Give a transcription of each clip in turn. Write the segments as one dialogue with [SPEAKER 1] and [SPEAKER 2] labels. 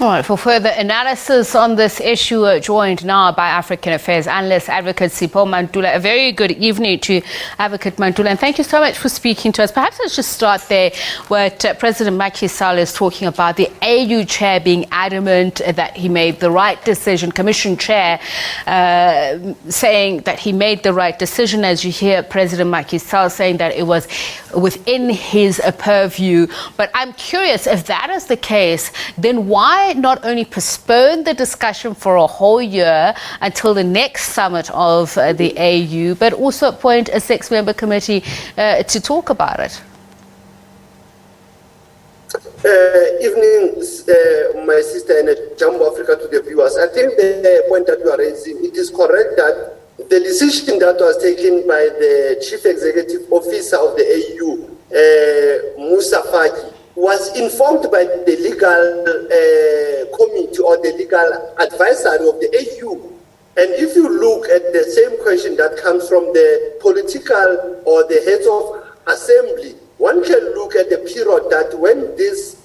[SPEAKER 1] All right, for further analysis on this issue, joined now by African Affairs analyst, advocate Sipho Mantula. A very good evening to Advocate Mantula, and thank you so much for speaking to us. Perhaps let's just start there, what President Macky Sall is talking about, the AU chair being adamant that he made the right decision, Commission chair saying that he made the right decision, as you hear President Macky Sall saying that it was within his purview. But I'm curious, if that is the case, then why not only postpone the discussion for a whole year until the next summit of the AU, but also appoint a 6-member committee to talk about it?
[SPEAKER 2] Evening, my sister, and Jumbo Africa to the viewers. I think the point that you are raising, it is correct that the decision that was taken by the Chief Executive Officer of the AU, Moussa Faki, was informed by the legal committee or the legal advisory of the AU. And if you look at the same question that comes from the political or the heads of assembly, one can look at the period that when this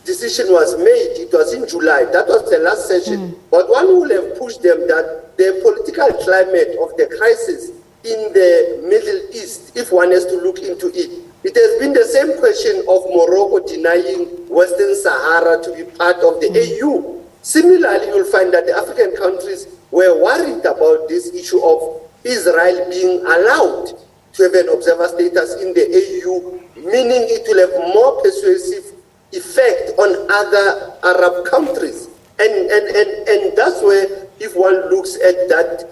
[SPEAKER 2] decision was made, it was in July, that was the last session. But one would have pushed them that the political climate of the crisis in the Middle East, if one has to look into it, it has been the same question of Morocco denying Western Sahara to be part of the AU. Similarly, you'll find that the African countries were worried about this issue of Israel being allowed to have an observer status in the AU, meaning it will have more persuasive effect on other Arab countries. And that's where, if one looks at that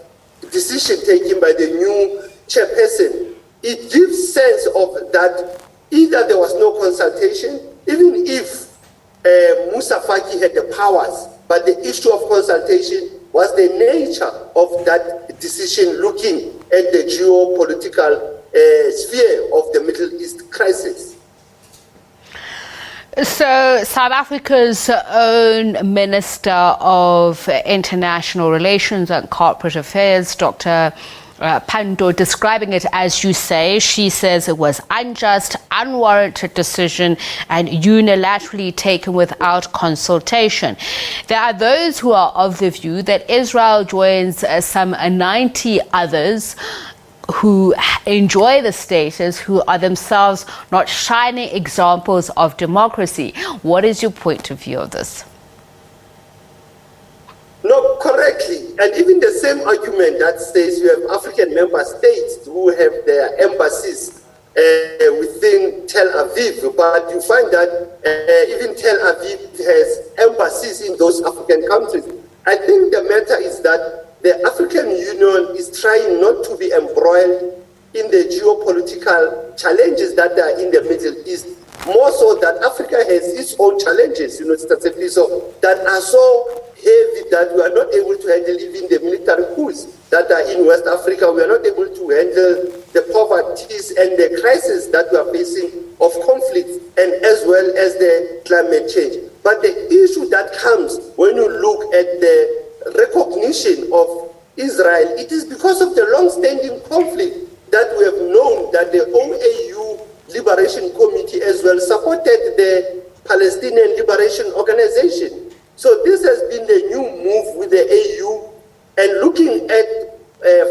[SPEAKER 2] decision taken by the new chairperson, it gives sense of that either there was no consultation, even if Moussa Faki had the powers, but the issue of consultation was the nature of that decision looking at the geopolitical sphere of the Middle East crisis.
[SPEAKER 1] So South Africa's own Minister of International Relations and Corporate Affairs, Dr. Pando, describing it as you say. She says it was unjust, unwarranted decision and unilaterally taken without consultation. There are those who are of the view that Israel joins some 90 others who enjoy the status, who are themselves not shining examples of democracy. What is your point of view of this?
[SPEAKER 2] No, correctly. And even the same argument that says you have African member states who have their embassies within Tel Aviv, but you find that even Tel Aviv has embassies in those African countries. I think the matter is that the African Union is trying not to be embroiled in the geopolitical challenges that are in the Middle East, more so that Africa has its own challenges, so that are so heavy that we are not able to handle even the military coups that are in West Africa. We are not able to handle the poverties and the crisis that we are facing of conflict, and as well as the climate change. But the issue that comes when you look at the recognition of Israel, it is because of the long-standing conflict that we have known that the OAU Liberation Committee as well supported the Palestinian Liberation Organization. So this has been the new move with the AU, and looking at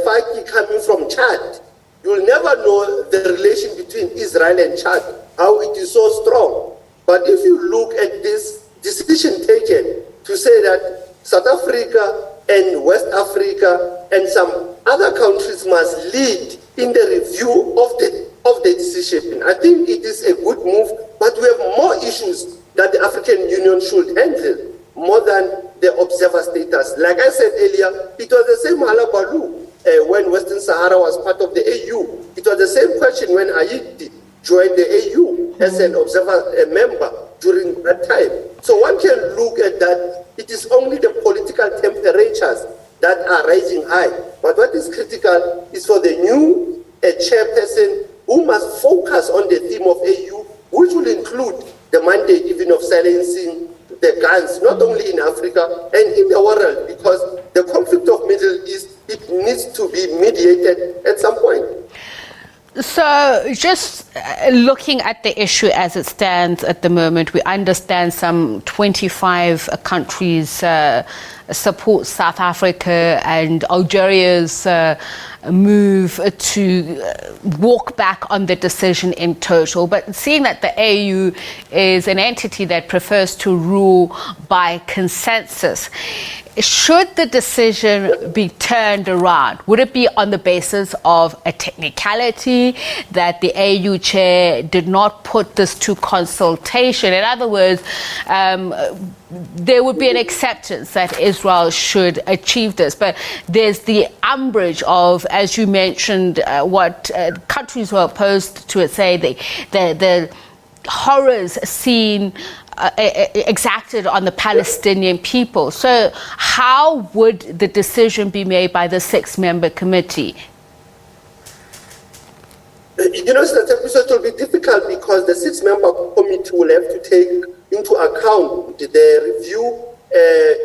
[SPEAKER 2] Faki coming from Chad, you'll never know the relation between Israel and Chad, how it is so strong. But if you look at this decision taken to say that South Africa and West Africa and some other countries must lead in the review of the decision, I think it is a good move, but we have more issues that the African Union should handle more than the observer status. Like I said earlier, it was the same halabaloo when Western Sahara was part of the AU. It was the same question when Haiti joined the AU as an observer member during that time. So one can look at that. It is only the political temperatures that are rising high. But what is critical is for the new chairperson who must focus on the theme of AU, which will include the mandate even of silencing the guns, not only in Africa and in the world, because the conflict of Middle East, it needs to be mediated at some point.
[SPEAKER 1] So just looking at the issue as it stands at the moment, we understand some 25 countries support South Africa and Algeria's move to walk back on the decision in total. But seeing that the AU is an entity that prefers to rule by consensus, should the decision be turned around? Would it be on the basis of a technicality that the AU chair did not put this to consultation? In other words, there would be an acceptance that Israel should achieve this. But there's the umbrage of, as you mentioned, what countries who are opposed to it say, the horrors seen exacted on the Palestinian people. So how would the decision be made by the 6-member committee?
[SPEAKER 2] You know, it will be difficult because the 6-member committee will have to take into account the review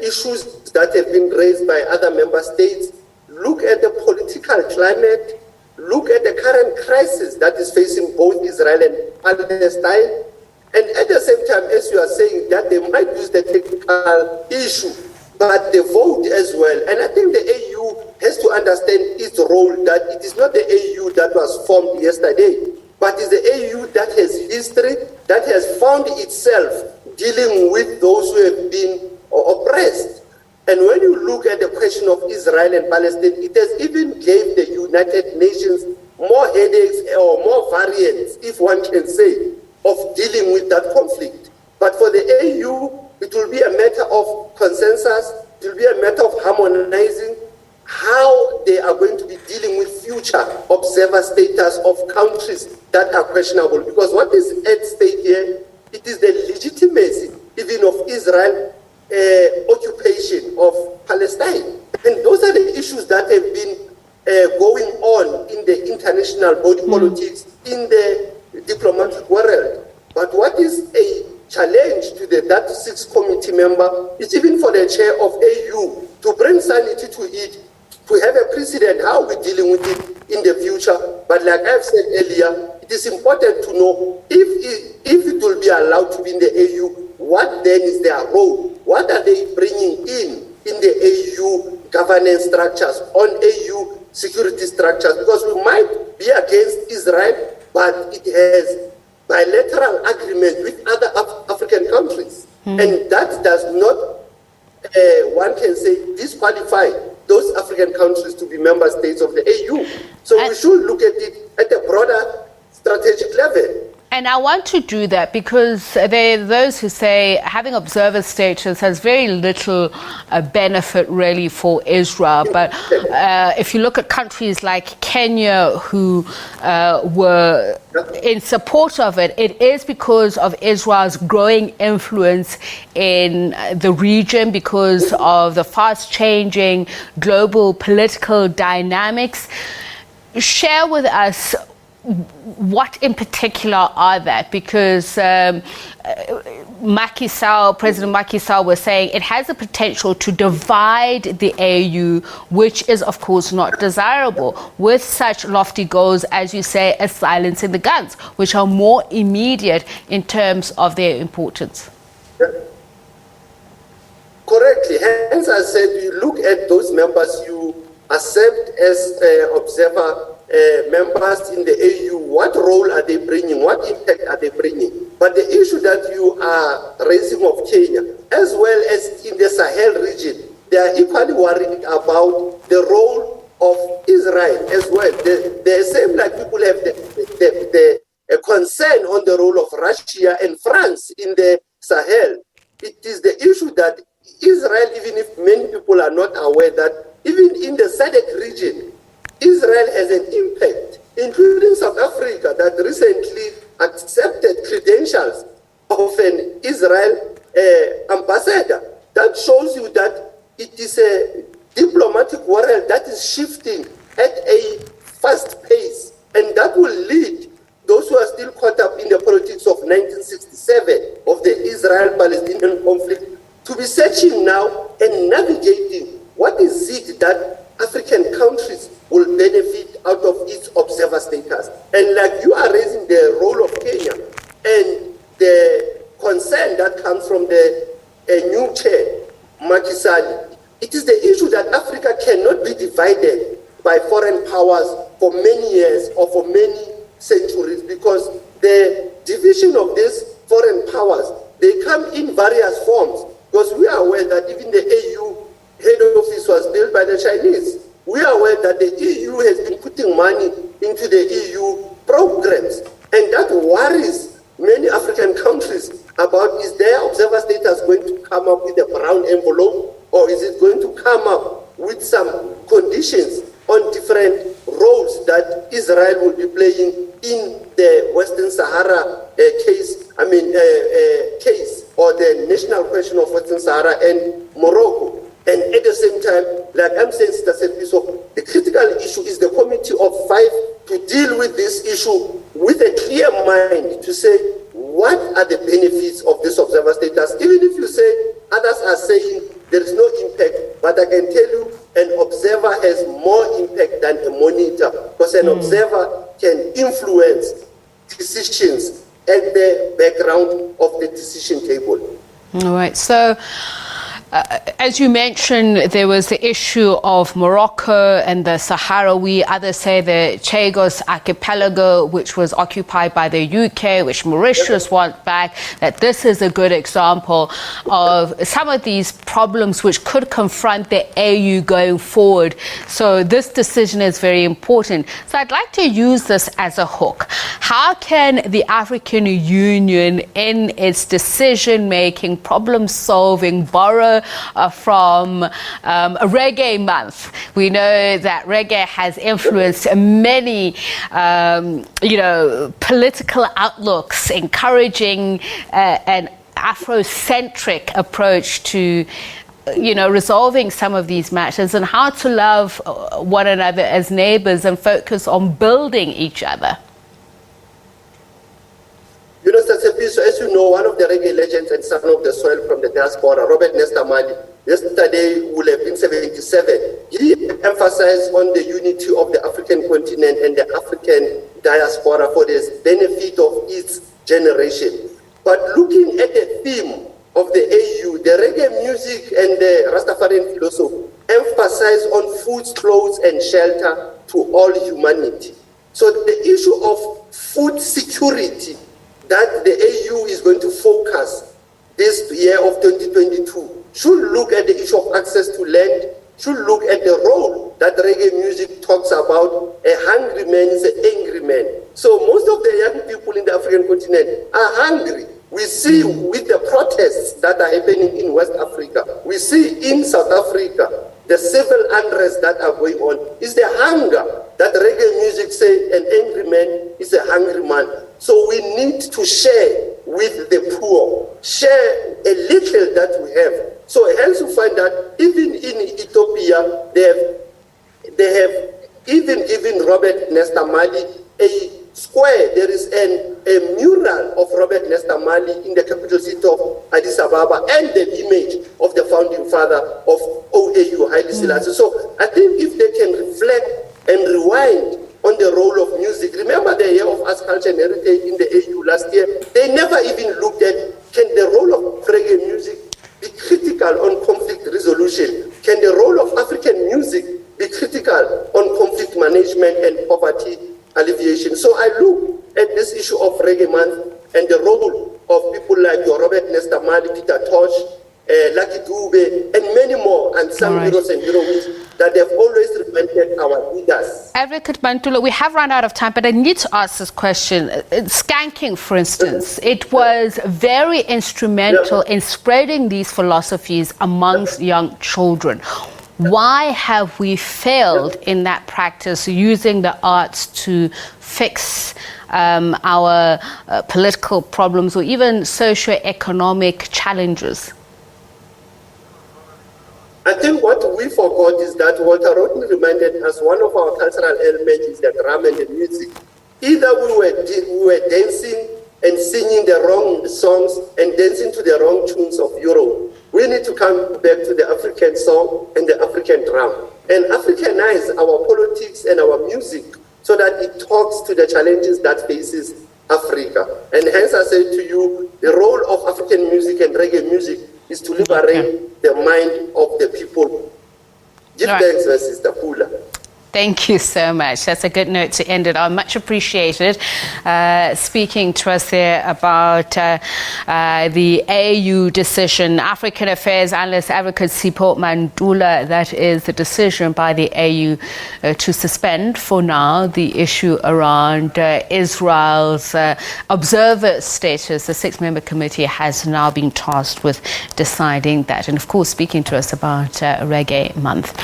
[SPEAKER 2] issues that have been raised by other member states, look at the political climate, look at the current crisis that is facing both Israel and Palestine, and at the same time, as you are saying, that they might use the technical issue, but the vote as well. And I think the AU has to understand its role, that it is not the AU that was formed yesterday, but it's the AU that has history, that has found itself dealing with those who have been oppressed. And when you look at the question of Israel and Palestine, it has even gave the United Nations more headaches or more variants, if one can say, of dealing with that conflict. But for the AU, it will be a matter of consensus, it will be a matter of harmonizing how they are going to be dealing with future observer status of countries that are questionable. Because what is at stake here, it is the legitimacy even of Israel occupation of Palestine. And those are the issues that have been going on in the international body politics, in the diplomatic world. But what is a challenge to that 6 committee member is even for the chair of AU to bring sanity to it, to have a precedent how we're dealing with it in the future. But like I've said earlier, it is important to know if it will be allowed to be in the AU, what then is their role? What are they bringing in the AU governance structures, on AU security structures? Because we might be against Israel, but it has bilateral agreement with other African countries. And that does not, one can say, disqualify those African countries to be member states of the AU. So we should look at it at a broader strategic level.
[SPEAKER 1] And I want to do that because there are those who say having observer status has very little benefit really for Israel. But if you look at countries like Kenya who were in support of it, it is because of Israel's growing influence in the region, because of the fast-changing global political dynamics. Share with us what in particular are that? Because Macky Sall, President Macky Sall was saying it has the potential to divide the AU, which is of course not desirable, with such lofty goals as you say as silencing the guns, which are more immediate in terms of their importance.
[SPEAKER 2] Correctly. Hence I said you look at those members you accept as observer members in the AU, what role are they bringing? What impact are they bringing? But the issue that you are raising of Kenya, as well as in the Sahel region, they are equally worried about the role of Israel as well. The same like people have the concern on the role of Russia and France in the Sahel. It is the issue that Israel, even if many people are not aware that even in the SADC region, Israel has an impact, including South Africa, that recently accepted credentials of an Israel ambassador. That shows you that it is a diplomatic world that is shifting at a fast pace, and that will lead those who are still caught up in the politics of 1967, of the Israel-Palestinian conflict, to be searching now and navigating what is it that African countries will benefit out of its observer status. And like you are raising the role of Kenya and the concern that comes from the new chair, Macky Sall, it is the issue that Africa cannot be divided by foreign powers for many years or for many centuries, because the division of these foreign powers, they come in various forms, because we are aware that even the AU head office was built by the Chinese. We are aware that the EU has been putting money into the EU programs, and that worries many African countries about, is their observer status going to come up with a brown envelope, or is it going to come up with some conditions on different roles that Israel will be playing in the Western Sahara case, case, or the national question of Western Sahara and Morocco. And at the same time, like I'm saying, so the critical issue is the committee of five to deal with this issue with a clear mind to say, what are the benefits of this observer status? Even if you say, others are saying there is no impact, but I can tell you an observer has more impact than a monitor, because an observer can influence decisions at the background of the decision table.
[SPEAKER 1] All right. So, as you mentioned, there was the issue of Morocco and the Sahrawi, others say the Chagos archipelago, which was occupied by the UK, which Mauritius wants back, that this is a good example of some of these problems which could confront the AU going forward. So this decision is very important. So I'd like to use this as a hook. How can the African Union, in its decision-making, problem-solving, borrow from a reggae month? We know that reggae has influenced many, political outlooks, encouraging an Afrocentric approach to, resolving some of these matters, and how to love one another as neighbors and focus on building each other.
[SPEAKER 2] So as you know, one of the reggae legends and son of the soil from the diaspora, Robert Nesta Marley, yesterday will have been 77. He emphasized on the unity of the African continent and the African diaspora for the benefit of its generation. But looking at the theme of the AU, the reggae music and the Rastafarian philosophy emphasize on food, clothes, and shelter to all humanity. So the issue of food security that the AU is going to focus this year of 2022 should look at the issue of access to land, should look at the role that reggae music talks about. A hungry man is an angry man. So most of the young people in the African continent are hungry. We see with the protests that are happening in West Africa, we see in South Africa, the civil unrest that are going on is the hunger that reggae music say an angry man is a hungry man. So we need to share with the poor, share a little that we have. So hence you find that even in Ethiopia, they have even given Robert Nesta Marley a square. There is a mural of Robert Nesta Marley in the capital city of Addis Ababa, and the image of the founding father of OAU, Haile Selassie. So I think if they can reflect and rewind on the role of music. Remember the year of Arts, Culture and Heritage in the AU last year? They never even looked at, can the role of reggae music be critical on conflict resolution? Can the role of African music be critical on conflict management and poverty alleviation? So I look at this issue of Reggae Month and the role of people like your Robert Nesta Marley, Peter Tosh, Lucky Dube, and many more, and some heroes and heroines that have always reminded our leaders.
[SPEAKER 1] Advocate Mantula, we have run out of time, but I need to ask this question. Skanking, for instance, it was very instrumental in spreading these philosophies amongst young children. Why have we failed in that practice, using the arts to fix our political problems or even socio-economic challenges?
[SPEAKER 2] I think what we forgot is that Walter Rodney reminded us one of our cultural elements is the drum and the music. Either we were dancing and singing the wrong songs and dancing to the wrong tunes of Europe. We need to come back to the African song and the African drum and Africanize our politics and our music so that it talks to the challenges that faces Africa. And hence I say to you, the role of African music and reggae music is to liberate the mind of the people. Give thanks, my sister Pula.
[SPEAKER 1] Thank you so much. That's a good note to end it on. Much appreciated. Speaking to us there about the AU decision. African Affairs Analyst Advocate Sipho Mantula, that is the decision by the AU to suspend for now the issue around Israel's observer status. The 6-member committee has now been tasked with deciding that. And of course, speaking to us about Reggae Month.